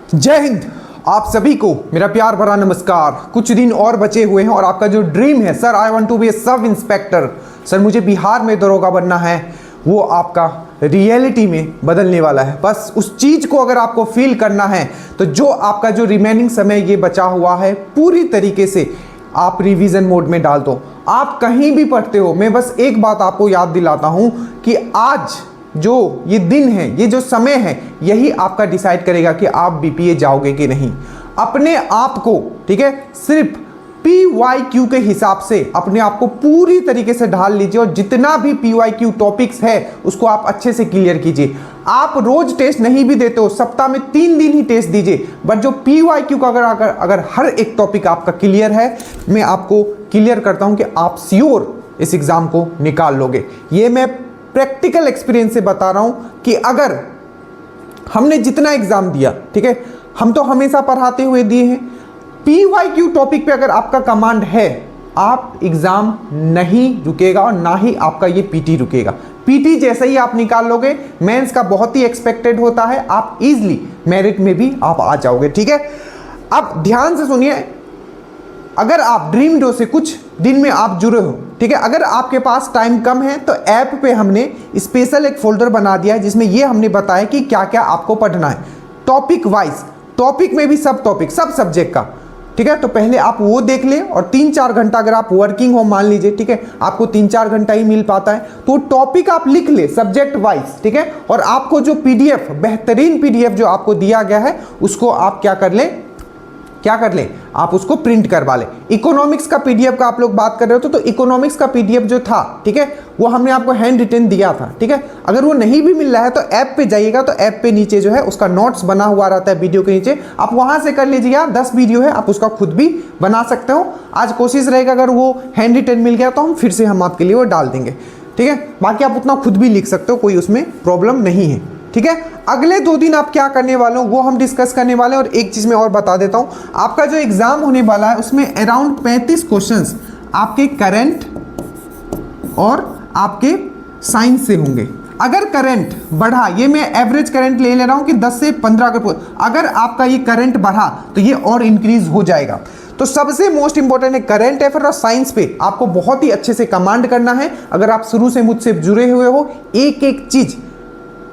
जय हिंद। आप सभी को मेरा प्यार भरा नमस्कार। कुछ दिन और बचे हुए हैं और आपका जो ड्रीम है sir, I want to be a sub inspector, sir मुझे बिहार में दरोगा बनना है, वो आपका रियलिटी में बदलने वाला है। बस उस चीज़ को अगर आपको फील करना है तो जो आपका जो रिमेनिंग समय ये बचा हुआ है पूरी तरीके से आप रिवीजन मोड में डाल दो। आप कहीं भी पढ़ते हो, मैं बस एक बात आपको याद दिलाता हूँ कि आज जो ये दिन है, ये जो समय है, यही आपका डिसाइड करेगा कि आप बीपीए जाओगे कि नहीं। अपने आप को, ठीक है, सिर्फ PYQ के हिसाब से अपने आप को पूरी तरीके से ढाल लीजिए और जितना भी PYQ टॉपिक्स है उसको आप अच्छे से क्लियर कीजिए। आप रोज टेस्ट नहीं भी देते हो, सप्ताह में 3 दिन ही टेस्ट दीजिए, बट जो PYQ का अगर हर एक टॉपिक आपका क्लियर है, मैं आपको क्लियर करता हूं कि आप श्योर इस एग्जाम को निकाल लोगे। ये मैं प्रैक्टिकल एक्सपीरियंस से बता रहा हूं कि अगर हमने जितना एग्जाम दिया, ठीक है, हम तो हमेशा पढ़ाते हुए दिए हैं, PYQ टॉपिक पे अगर आपका कमांड है, आप एग्जाम नहीं रुकेगा और ना ही आपका ये पीटी रुकेगा। पीटी जैसे ही आप निकाल लोगे, मेंस का बहुत ही एक्सपेक्टेड होता है, आप इजीली मेरिट में भी आप आ जाओगे। ठीक है, अब ध्यान से सुनिए, अगर आप ड्रीम डो से कुछ दिन में आप जुड़े हो, ठीक है, अगर आपके पास टाइम कम है तो ऐप पे हमने स्पेशल एक फोल्डर बना दिया है जिसमें ये हमने बताया कि क्या क्या आपको पढ़ना है टॉपिक वाइज, टॉपिक में भी सब टॉपिक, सब सब्जेक्ट का। ठीक है, तो पहले आप वो देख लें और 3-4 घंटा अगर आप वर्किंग हो, मान लीजिए, ठीक है, आपको 3-4 घंटा ही मिल पाता है, तो टॉपिक आप लिख ले सब्जेक्ट वाइज। ठीक है, और आपको जो PDF, बेहतरीन PDF जो आपको दिया गया है, उसको आप क्या कर लें, आप उसको प्रिंट करवा लें। इकोनॉमिक्स का PDF का आप लोग बात कर रहे हो तो इकोनॉमिक्स का PDF जो था, ठीक है, वो हमने आपको हैंड रिटन दिया था। ठीक है, अगर वो नहीं भी मिल रहा है तो ऐप पे जाइएगा, तो ऐप पे नीचे जो है उसका नोट्स बना हुआ रहता है वीडियो के नीचे, आप वहां से कर लीजिएगा। 10 वीडियो है, आप उसका खुद भी बना सकते हो। आज कोशिश रहेगा अगर वो हैंड रिटन मिल गया तो हम फिर से हम आपके लिए वो डाल देंगे। ठीक है, बाकी आप उतना खुद भी लिख सकते हो, कोई उसमें प्रॉब्लम नहीं है। ठीक है, अगले 2 दिन आप क्या करने वाले हो वो हम डिस्कस करने वाले हैं। और एक चीज मैं और बता देता हूं, आपका जो एग्जाम होने वाला है उसमें अराउंड 35 क्वेश्चंस आपके करंट और आपके साइंस से होंगे। अगर करंट बढ़ा, ये मैं एवरेज करंट ले रहा हूं कि 10 से 15 अगर आपका ये करंट बढ़ा तो ये और इंक्रीज हो जाएगा। तो सबसे मोस्ट इंपॉर्टेंट है करंट अफेयर और साइंस पे आपको बहुत ही अच्छे से कमांड करना है। अगर आप शुरू से मुझसे जुड़े हुए हो, एक एक चीज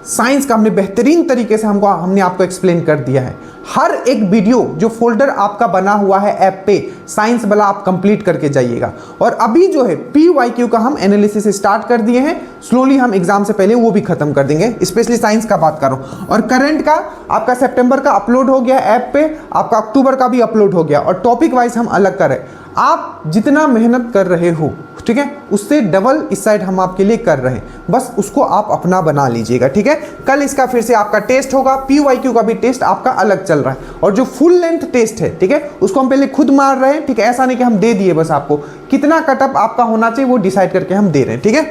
साइंस का हमने बेहतरीन तरीके से हमने आपको एक्सप्लेन कर दिया है। हर एक वीडियो जो फोल्डर आपका बना हुआ है ऐप पे, साइंस वाला आप कंप्लीट करके जाइएगा। और अभी जो है PYQ का हम एनालिसिस स्टार्ट कर दिए हैं, स्लोली हम एग्जाम से पहले वो भी खत्म कर देंगे, स्पेशली साइंस का बात करो। और करंट का आपका सितंबर का अपलोड हो गया ऐप पे, आपका अक्टूबर का भी अपलोड हो गया, और टॉपिक वाइज हम अलग करें। आप जितना मेहनत कर रहे हो, ठीक है, उससे डबल इस साइड हम आपके लिए कर रहे हैं, बस उसको आप अपना बना लीजिएगा। ठीक है, कल इसका फिर से आपका टेस्ट होगा, PYQ का भी टेस्ट आपका अलग चल रहा है, और जो फुल लेंथ टेस्ट है, ठीक है, उसको हम पहले खुद मार रहे हैं। ठीक है, ऐसा नहीं कि हम दे दिए, बस आपको कितना कटअप आपका होना चाहिए वो डिसाइड करके हम दे रहे हैं। ठीक है,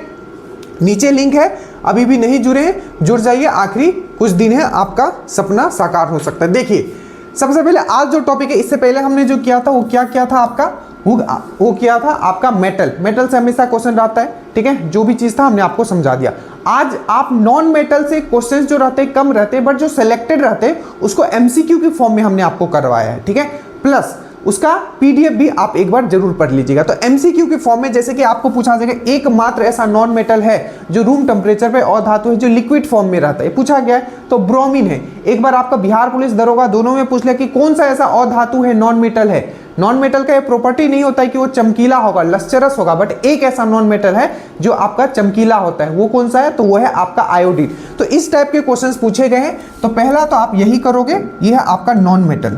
नीचे लिंक है, अभी भी नहीं जुड़े हैं, जुड़ जाइए, आखिरी कुछ दिन है, आपका सपना साकार हो सकता है। देखिए, सबसे पहले आज जो टॉपिक है, इससे पहले हमने जो किया था वो क्या किया था आपका, वो किया था आपका मेटल से हमेशा क्वेश्चन रहता है। ठीक है, जो भी चीज था हमने आपको समझा दिया। आज आप नॉन मेटल से क्वेश्चंस जो रहते हैं कम रहते हैं, बट जो सिलेक्टेड रहते हैं उसको MCQ के फॉर्म में हमने आपको करवाया है। ठीक है, प्लस उसका PDF भी आप एक बार जरूर पढ़ लीजिएगा। तो MCQ के फॉर्म में जैसे कि आपको पूछा जाएगा, एकमात्र ऐसा नॉन मेटल है जो रूम टेम्परेचर पे अधातु है जो लिक्विड फॉर्म में रहता है, पूछा गया है, तो ब्रोमीन है। एक बार आपका बिहार पुलिस दरोगा दोनों में पूछ लिया कि कौन सा ऐसा अधातु है नॉन मेटल है। नॉन मेटल का ये प्रॉपर्टी नहीं होता है कि वो चमकीला होगा, लस्चरस होगा, बट एक ऐसा नॉन मेटल है जो आपका चमकीला होता है, वो कौन सा है, तो वो है आपका आयोडीन। तो इस टाइप के क्वेश्चंस पूछे गए हैं, तो पहला तो आप यही करोगे, ये है आपका नॉन मेटल।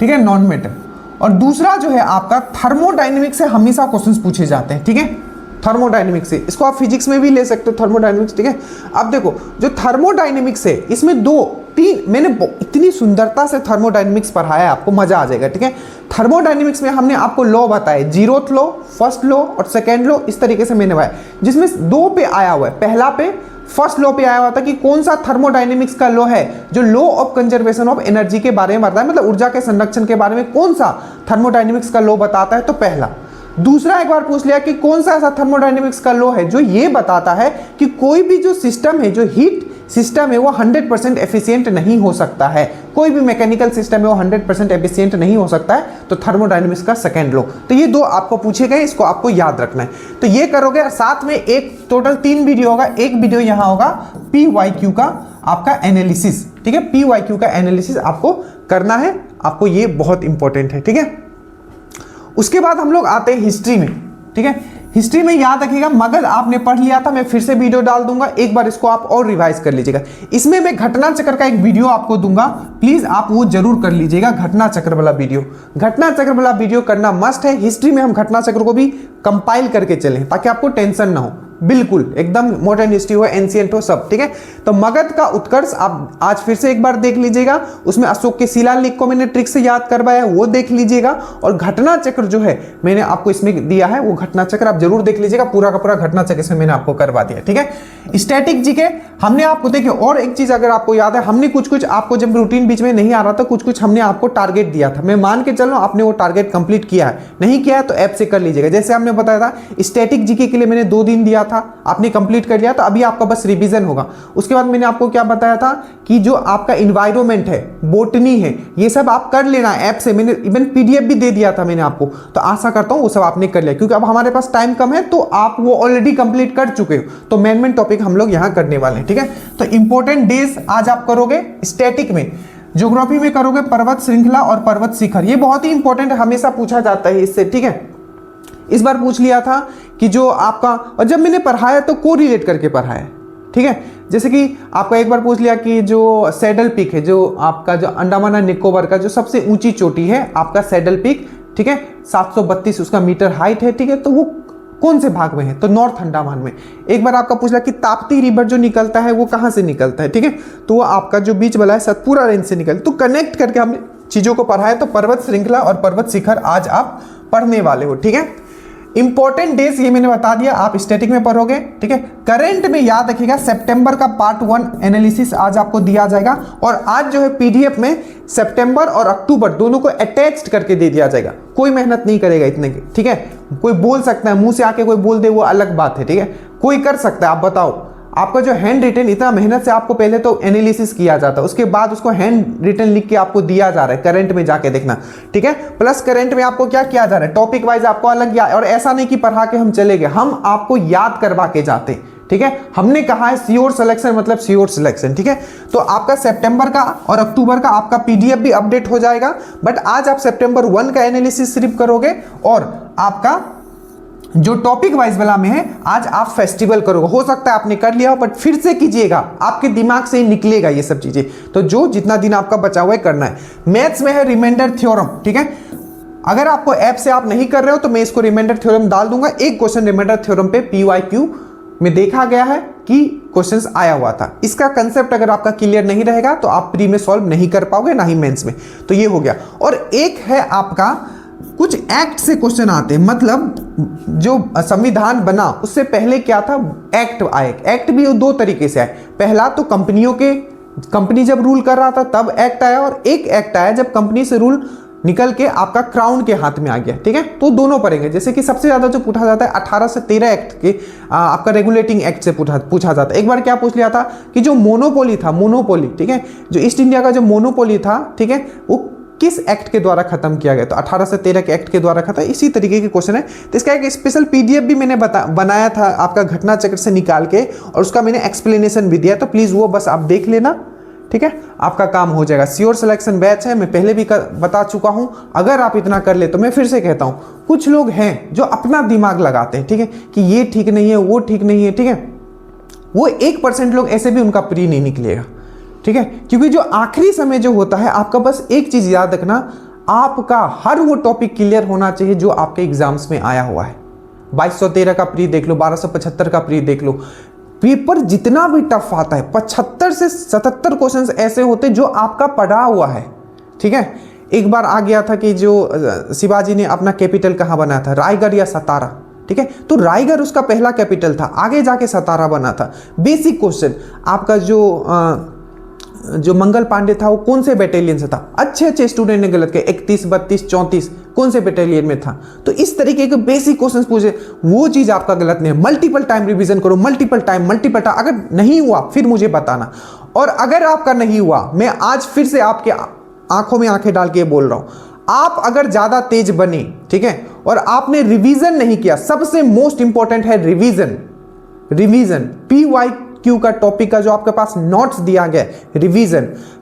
ठीक है, नॉन मेटल। और दूसरा जो है आपका थर्मोडायनेमिक्स से हमेशा क्वेश्चंस पूछे जाते हैं। ठीक है, थर्मोडायनेमिक्स से, इसको आप फिजिक्स में भी ले सकते हो, थर्मोडायनेमिक्स। ठीक है, अब देखो जो थर्मोडायनेमिक्स है इसमें 2-3 मैंने इतनी सुंदरता से थर्मोडायनेमिक्स पढ़ाया है, आपको मजा आ जाएगा। ठीक है, थर्मोडायनेमिक्स में हमने आपको लॉ बताया, 0th लॉ, फर्स्ट लॉ और सेकेंड लॉ, इस तरीके से मैंने बताया, जिसमें 2 पे आया हुआ है। पहला पे फर्स्ट लॉ पे आया हुआ था कि कौन सा थर्मोडायनेमिक्स का लॉ है जो law of conservation of energy के बारे में बताता है, मतलब ऊर्जा के संरक्षण के बारे में कौन सा थर्मोडायनेमिक्स का लॉ बताता है, तो पहला। दूसरा एक बार पूछ लिया कि कौन सा ऐसा थर्मोडायनेमिक्स का लॉ है जो ये बताता है कि कोई भी जो सिस्टम है जो हीट सिस्टम है वो 100% एफिशिएंट नहीं हो सकता है। कोई भी मैकेनिकल सिस्टम है वो 100% एफिशिएंट नहीं हो सकता है। तो थर्मोडायनेमिक्स का सेकंड लॉ, तो ये दो आपको पूछे गए, इसको आपको याद रखना है। तो ये करोगे, साथ में एक टोटल 3 वीडियो होगा। एक वीडियो यहाँ होगा PYQ का आपका एनालिसिस, ठीक है, PYQ का एनालिसिस आपको करना है, आपको ये बहुत इंपॉर्टेंट है, ठीक है। उसके बाद हम लोग आते हैं हिस्ट्री में, ठीक है। हिस्ट्री में याद रखिएगा, मगध आपने पढ़ लिया था, मैं फिर से वीडियो डाल दूंगा, एक बार इसको आप और रिवाइज कर लीजिएगा। इसमें मैं घटना चक्र का एक वीडियो आपको दूंगा, प्लीज आप वो जरूर कर लीजिएगा, घटना चक्र वाला वीडियो। घटना चक्र वाला वीडियो करना मस्ट है। हिस्ट्री में हम घटना चक्र को भी कंपाइल करके चलें ताकि आपको टेंशन ना हो, बिल्कुल एकदम मॉडर्न हिस्ट्री हो, एंशिएंट हो, सब, ठीक है। तो मगध का उत्कर्ष आप आज फिर से एक बार देख लीजिएगा, उसमें अशोक के शिलालेख को मैंने ट्रिक से याद करवाया, वो देख लीजिएगा। और घटना चक्र जो है मैंने आपको इसमें दिया है, वो घटना चक्र आप जरूर देख लीजिएगा, पूरा का पूरा घटना चक्र इसमें मैंने आपको करवा दिया, ठीक है। स्टैटिक जीके हमने आपको देखिए, और एक चीज अगर आपको याद है, हमने कुछ कुछ आपको जब रूटीन बीच में नहीं आ रहा था, कुछ कुछ हमने आपको टारगेट दिया था। मैं मान के चल रहा हूं आपने वो टारगेट कंप्लीट किया है, नहीं किया है तो ऐप से कर लीजिएगा। जैसे हमने बताया था स्टैटिक जीके के लिए मैंने 2 दिन दिया था, आपने कंप्लीट कर लिया, तो अभी आपका बस रिवीजन होगा। उसके बाद मैंने आपको क्या बताया था कि जो आपका इन्वायरमेंट है, बोटनी है, ये सब आप कर लेना ऐप से। मैंने इवन पीडीएफ भी दे दिया था मैंने आपको, तो आशा करता हूं वो सब आपने कर लिया, क्योंकि अब हमारे पास टाइम कम है, तो आप वो ऑलरेडी कंप्लीट कर चुके हो। तो मेन टॉपिक हम लोग यहां करने वाले हैं, ठीक है। तो इंपॉर्टेंट डेज आज आप करोगे स्टैटिक में, ज्योग्राफी में करोगे पर्वत श्रृंखला और पर्वत शिखर, ये बहुत ही इंपॉर्टेंट है, हमेशा पूछा जाता है इससे, ठीक है। इस बार पूछ लिया था कि जो आपका, और जब मैंने पढ़ाया तो को रिलेट करके पढ़ाया, ठीक है। जैसे कि आपका एक बार पूछ लिया कि जो सैडल पीक है, जो आपका जो अंडमान और निकोबार का जो सबसे ऊंची चोटी है आपका सैडल पीक, ठीक है, 732 उसका मीटर हाइट है, ठीक है। तो वो कौन से भाग में है, तो नॉर्थ अंडमान में। एक बार आपका पूछ लिया कि ताप्ती रिवर जो निकलता है वो कहाँ से निकलता है, ठीक है, तो वो आपका जो बीच वाला है सतपुरा रेंज से निकल। तो कनेक्ट करके हमने चीजों को पढ़ा है। तो पर्वत श्रृंखला और पर्वत शिखर आज आप पढ़ने वाले हो, ठीक है। इंपॉर्टेंट डेज ये मैंने बता दिया, आप स्टैटिक में पढ़ोगे, ठीक है। करंट में याद रखिएगा, सितंबर का पार्ट 1 एनालिसिस आज आपको दिया जाएगा, और आज जो है पीडीएफ में सितंबर और अक्टूबर दोनों को अटैच्ड करके दे दिया जाएगा। कोई मेहनत नहीं करेगा इतने की, ठीक है। कोई बोल सकता है, मुंह से आके कोई बोल दे वो अलग बात है, ठीक है, कोई कर सकता है। आप बताओ, आपका जो हैंड रिटन इतना मेहनत से आपको पहले तो एनालिसिस किया जाता है, उसके बाद उसको हैंड रिटन लिख के आपको दिया जा रहा है, करंट में जाके देखना, ठीक है। प्लस करंट में आपको क्या किया जा रहा है, टॉपिक वाइज आपको अलग, और ऐसा नहीं कि पढ़ा के हम चले गए, हम आपको याद करवा के जाते हैं, ठीक है। हमने कहा है श्योर सिलेक्शन मतलब श्योर सिलेक्शन, ठीक है। तो आपका सितंबर का और अक्टूबर का आपका पीडीएफ भी अपडेट हो जाएगा, बट आज आप सितंबर 1 का एनालिसिस सिर्फ करोगे, और आपका जो टॉपिक वाइज वाला में है आज आप फेस्टिवल करोगे। हो सकता है आपने कर लिया हो, बट फिर से कीजिएगा, आपके दिमाग से ही निकलेगा ये सब चीजें। तो जो जितना दिन आपका बचा हुआ है करना है। मैथ्स में है रिमाइंडर थ्योरम, ठीक है। अगर आपको ऐप से आप नहीं कर रहे हो तो मैं इसको रिमाइंडर थ्योरम डाल दूंगा। एक क्वेश्चन रिमाइंडर थ्योरम पे PYQ में देखा गया है कि क्वेश्चंस आया हुआ था। इसका कंसेप्ट अगर आपका क्लियर नहीं रहेगा तो आप प्री में सॉल्व नहीं कर पाओगे, ना ही मेंस में। तो ये हो गया। और एक है आपका कुछ एक्ट से क्वेश्चन आते हैं, मतलब जो संविधान बना उससे पहले क्या था, एक्ट आए। एक्ट भी 2 तरीके से आए। पहला तो कंपनी जब रूल कर रहा था तब एक्ट आया, और एक एक्ट आया जब कंपनी से रूल निकल के आपका क्राउन के हाथ में आ गया, ठीक है। तो दोनों पढ़ेंगे। जैसे कि सबसे ज्यादा जो पूछा जाता है 18 से 13 एक्ट के आपका रेगुलेटिंग एक्ट से पूछा जाता है। एक बार क्या पूछ लिया था कि जो मोनोपोली था, ठीक है, जो ईस्ट इंडिया का जो मोनोपोली था, ठीक है, वो किस एक्ट के द्वारा खत्म किया गया, तो 18 से 13 के एक्ट के द्वारा खत्म। इसी तरीके के क्वेश्चन है। तो इसका एक स्पेशल पीडीएफ भी मैंने बनाया था आपका घटना चक्र से निकाल के, और उसका मैंने एक्सप्लेनेशन भी दिया, तो प्लीज वो बस आप देख लेना, ठीक है, आपका काम हो जाएगा। श्योर सिलेक्शन बैच है, मैं पहले भी बता चुका हूं। अगर आप इतना कर ले तो मैं फिर से कहता हूं, कुछ लोग हैं जो अपना दिमाग लगाते हैं, ठीक है, कि ये ठीक नहीं है, वो ठीक नहीं है, ठीक है। वो 1% लोग ऐसे भी उनका प्री नहीं निकलेगा, ठीक है। क्योंकि जो आखिरी समय जो होता है, आपका बस एक चीज याद रखना, आपका हर वो टॉपिक क्लियर होना चाहिए जो आपके एग्जाम्स में आया हुआ है। 2213 का प्री देख लो, 1275 का प्री देख लो। पेपर जितना भी टफ आता है, 75 से 77 क्वेश्चंस ऐसे होते जो आपका पढ़ा हुआ है, ठीक है। एक बार आ गया था कि जो शिवाजी ने अपना कैपिटल कहाँ बनाया था, रायगढ़ या सतारा, ठीक है। तो रायगढ़ उसका पहला कैपिटल था, आगे जाके सतारा बना था। बेसिक क्वेश्चन आपका जो जो मंगल पांडे था वो कौन से बटालियन से था, अच्छे अच्छे स्टूडेंट ने गलत किया, 31, 32, 34 कौन से बटालियन में था। तो इस तरीके के बेसिक क्वेश्चंस पूछे, वो चीज आपका गलत नहीं है। मल्टीपल टाइम रिवीजन करो, मल्टीपल टाइम। अगर नहीं हुआ फिर मुझे बताना, और अगर आपका नहीं हुआ, मैं आज फिर से आपके आंखों में आंखें डाल के बोल रहा हूं, आप अगर ज्यादा तेज बने, ठीक है, और आपने रिवीजन नहीं किया, सबसे मोस्ट इंपॉर्टेंट है रिवीजन। PYQ का टॉपिक का जो आपके पास नोट्स दिया गया है,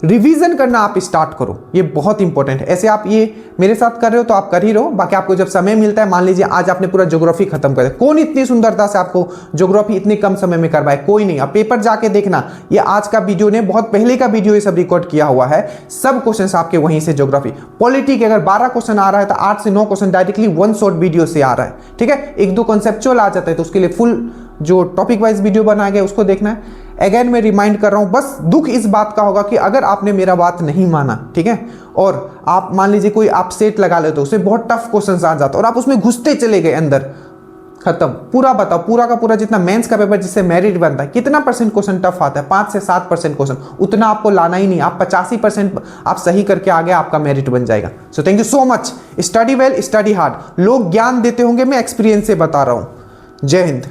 रिवीजन करना आप स्टार्ट करो, ये बहुत इंपॉर्टेंट है। ऐसे आप ये मेरे साथ कर रहे हो तो आप कर ही रहो, बाकी आपको जब समय मिलता है, मान लीजिए आज आपने पूरा ज्योग्राफी खत्म कर दिया, कौन इतनी सुंदरता से आपको ज्योग्राफी इतनी कम समय में करवाए, कोई नहीं। अब पेपर जाके देखना, ये आज का वीडियो ने, बहुत पहले का वीडियो ये सब रिकॉर्ड किया हुआ है, सब क्वेश्चन आपके वहीं से ज्योग्राफी। पॉलिटी के अगर 12 क्वेश्चन आ रहा है तो 8 से 9 question directly one shot video से आ रहा है, ठीक है। 1-2 कॉन्सेप्चुअल आ जाता है तो उसके लिए फुल जो टॉपिक वाइज वीडियो बनाया गया उसको देखना है। अगेन मैं रिमाइंड कर रहा हूं, बस दुख इस बात का होगा कि अगर आपने मेरा बात नहीं माना, ठीक है, और आप मान लीजिए कोई आप सेट लगा लेते हो, उससे बहुत टफ क्वेश्चन आ जाता और आप उसमें घुसते चले गए अंदर, खत्म। पूरा बताओ, पूरा का पूरा जितना मेंस का पेपर जिससे मेरिट बनता है, कितना परसेंट क्वेश्चन टफ आता है, 5 से 7% क्वेश्चन, उतना आपको लाना ही नहीं। आप 85% आप सही करके आ गए, आपका मेरिट बन जाएगा। So thank you so much. Study well, study hard. लोग ज्ञान देते होंगे, मैं एक्सपीरियंस से बता रहा हूं। जय हिंद।